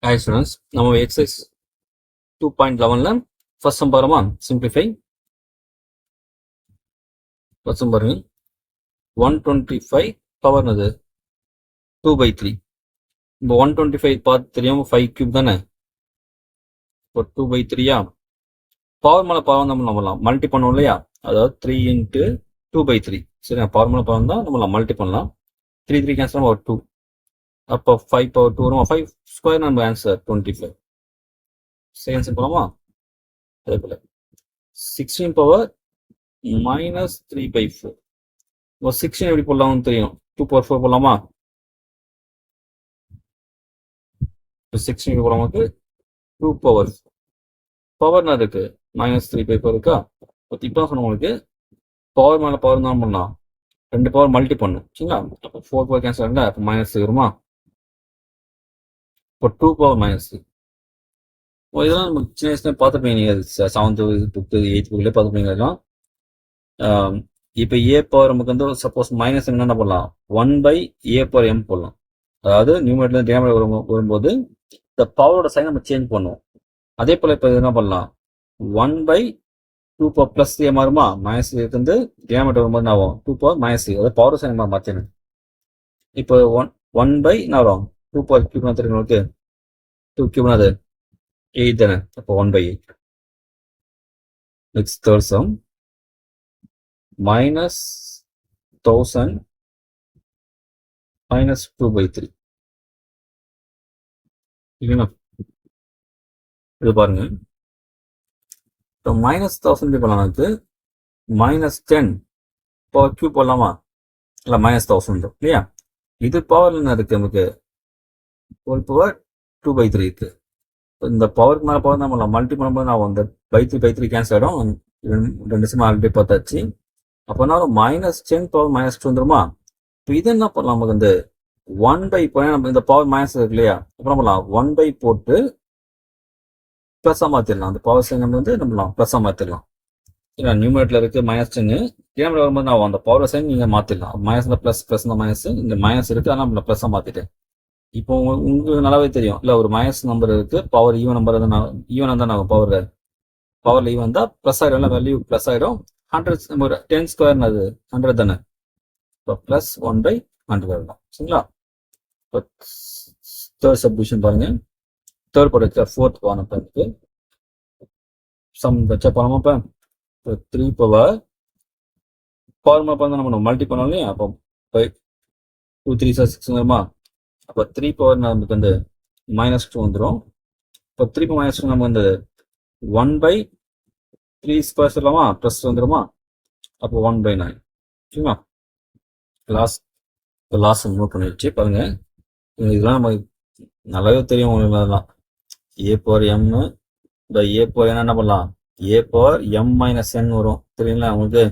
Hi students, நம்ம exercise 2.11ல first sum பாருமா simplify first sum பாருங்க 125 power என்னது 2/3 இப்போ 125 பார்த்து தெரியும் 5 cube தானே இப்போ 2/3 பவர் மேல பவர் தான் நம்மலாம் மல்டி பண்ணுவோம் இல்லையா அதாவது 3 into 2/3 சரி பவர் மேல பவர் தான் நம்மலாம் மல்டி பண்ணலாம் 3 கேன்சல் ஒரு 2 அப்போ 5 power 2 வரும் 5 ஸ்கொயர் நம்ம ஆன்சர் 25 செகண்ட் சம் போலாமா அதே போல 16 power minus 3/4 இப்போ 16 எப்படி போடலாம்னு தெரியும் 2 power 4 போடலாமா இப்போ 16 எப்படி போடலாமாக்கு 2 power பவர் இருக்கு minus 3/4 இருக்கா இப்போ சொன்ன உங்களுக்கு பவர் மேல பவர் தான் பண்ணலாம் 2 பவர் மல்டி பண்ணும் சரிங்களா அப்போ 4 power கேன்சல் ஆகல அப்போ மைனஸ் வருமா இப்போ 2 power minus இதெல்லாம் நம்ம சின்ன வயசுல பார்த்துருப்பீங்க நீங்கள் 7th புக்கு 8th புக்லேயே பார்த்துருப்பீங்க இதெல்லாம் இப்போ ஏ பவர் நமக்கு வந்து சப்போஸ் மைனஸ் என்ன பண்ணலாம் 1/a/m போடலாம் அதாவது நியூமரேட்டர்ல டினாமினேட்டர் வரும்போது இந்த பவரோட சைன் நம்ம சேஞ்ச் பண்ணுவோம் அதே போல் இப்போ என்ன பண்ணலாம் 1/2 power ப்ளஸ் ஏ மாறுமா மைனஸ் இருந்து டினாமினேட்டர் வரும்போது என்ன ஆகும் 2 power minus அதாவது பவர் சைன் மாற்றணும் இப்போ 1/2 என்ன வரும் 2 power cube தெரியும் உங்களுக்கு 2 cube அது 8 தானே அப்போ 1/8 next third sum minus 1000 minus 2/3 இல்லைங்களா இது பாருங்க இப்போ மைனஸ் 1000 பண்ணலாம்க்கு -10 பவர் கியூப் போடலாமா இல்லை -1000 இல்லையா இது பவர் என்ன இருக்கு நமக்கு ஒரு பவர் 2/3 இருக்கு இந்த பவருக்கு மேலே பவர் நம்ம மல்டி பண்ணும்போது நான் அந்த /3 கேன்சல் ஆகிடும் 2 சம் ஆல்ரெடி பார்த்தாச்சு அப்போ என்ன -10 பவர் -2 வந்துருமா இப்போ இது என்ன பண்ணலாம் நமக்கு வந்து 1/, நம்ம இந்த பவர் மைனஸ் இருக்கு இல்லையா அப்புறம் பண்ணலாம் 1/, போட்டு ப்ளஸ்ஸாக மாற்றிடலாம் அந்த பவர் சைன் நம்ம வந்து நம்மளாம் ப்ளஸ்ஸாக மாற்றிடலாம் ஏன்னா நியூமரேட்டர்ல இருக்கு -10 டினாமினேட்டர் வரும்போது நான் அந்த பவர் சைன் நீங்கள் மாற்றிடலாம் மைனஸ்ல ப்ளஸ் மைனஸ் இந்த மைனஸ் இருக்கு ஆனால் நம்ம ப்ளஸ்ஸாக மாற்றிட்டேன் இப்போ உங்களுக்கு நல்லாவே தெரியும் இல்லை ஒரு மைனஸ் நம்பர் இருக்கு பவர் ஈவன் நம்பர் ஈவன் தான் ஆகும் பவர்ல ஈவன் தான் ப்ளஸ் ஆகிடும் இல்லை வேல்யூ ப்ளஸ் ஆகிடும் 100 10 ஸ்கொயர்னு அது 100 தானே இப்போ ப்ளஸ் 1/100 வரலாம் சரிங்களா இப்போ தேர்ட் சப்டிவிஷன் பாருங்க தேர்ட் ப்ராடக்ட் ஃபோர்த் பானப்பனுக்கு சம் வச்சா போனோமா இப்போ 3 பவர் மேலே நம்ம மல்டி பண்ணோம் இல்லையா அப்போ 2 3 6 வருமா அப்போ 3 பவர் நமக்கு வந்து -2 வந்துடும் இப்போ 3 -2 நமக்கு வந்து 1/3 ஸ்கொயர் சொல்லலாமா ப்ளஸ் வந்துடுமா அப்போ 1/9 சரிங்களா லாஸ்ட் நோட் பண்ணி வச்சு பாருங்க இதெல்லாம் நம்ம நல்லாவே தெரியும் உங்களுக்கு a/m இந்த a/n என்ன பண்ணலாம் a/m-n வரும் தெரியுங்களா உங்களுக்கு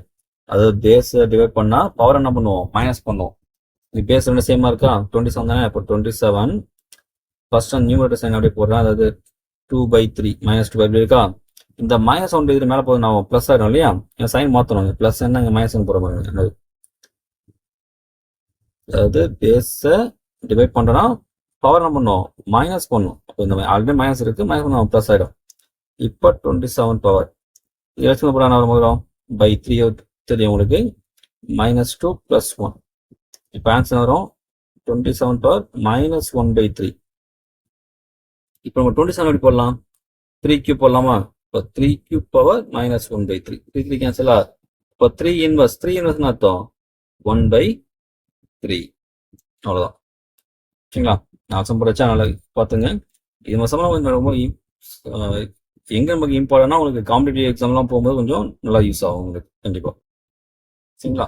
அதாவது பேஸ் டிவைட் பண்ணா பவர் என்ன பண்ணுவோம் மைனஸ் பண்ணுவோம் பேஸ் ரெண்டு சேமா இருக்கா 27 தானே இப்போ 27 ஃபர்ஸ்ட் நியூமரேட்டர் சைன் அப்படியே போடுறேன் அதாவது 2/3 -2/3 இருக்கா இந்த -1/3 மேலே போது நான் ப்ளஸ் ஆகிடும் இல்லையா என் சைன் மாற்றணும் ப்ளஸ் என்ன இங்கே -1 போகிற மாதிரி அதாவது பேஸை டிவைட் பண்ணுறோன்னா பவர் என்ன பண்ணும் மைனஸ் பண்ணும் அப்போ இந்த ஆல்ரெடி மைனஸ் இருக்குது மைனஸ் பண்ண ப்ளஸ் ஆகிடும் இப்போ 27 பவர் எழுத்து போட என்ன வரும் /3 தெரியும் உங்களுக்கு -2 + 1 இப்போ ஆன்சர் வரும் 27 பவர் -1/3 இப்போ நம்ம 27 எப்படி போடலாம் 3 கியூப் போடலாமா இப்போ 3 கியூப் பவர் -1/3 3 கேன்சலா இப்போ 3 இன்வர்ஸ் அர்த்தம் 1/3 அவ்வளோதான் சரிங்களா நான் சம் படிச்சா நல்லா பார்த்துங்க இது மாதம் ரொம்ப எங்கே நமக்கு இம்பார்ட்டன்னா உங்களுக்கு காம்படிட்டிவ் எக்ஸாம்லாம் போகும்போது கொஞ்சம் நல்லா யூஸ் ஆகும் உங்களுக்கு கண்டிப்பாக சரிங்களா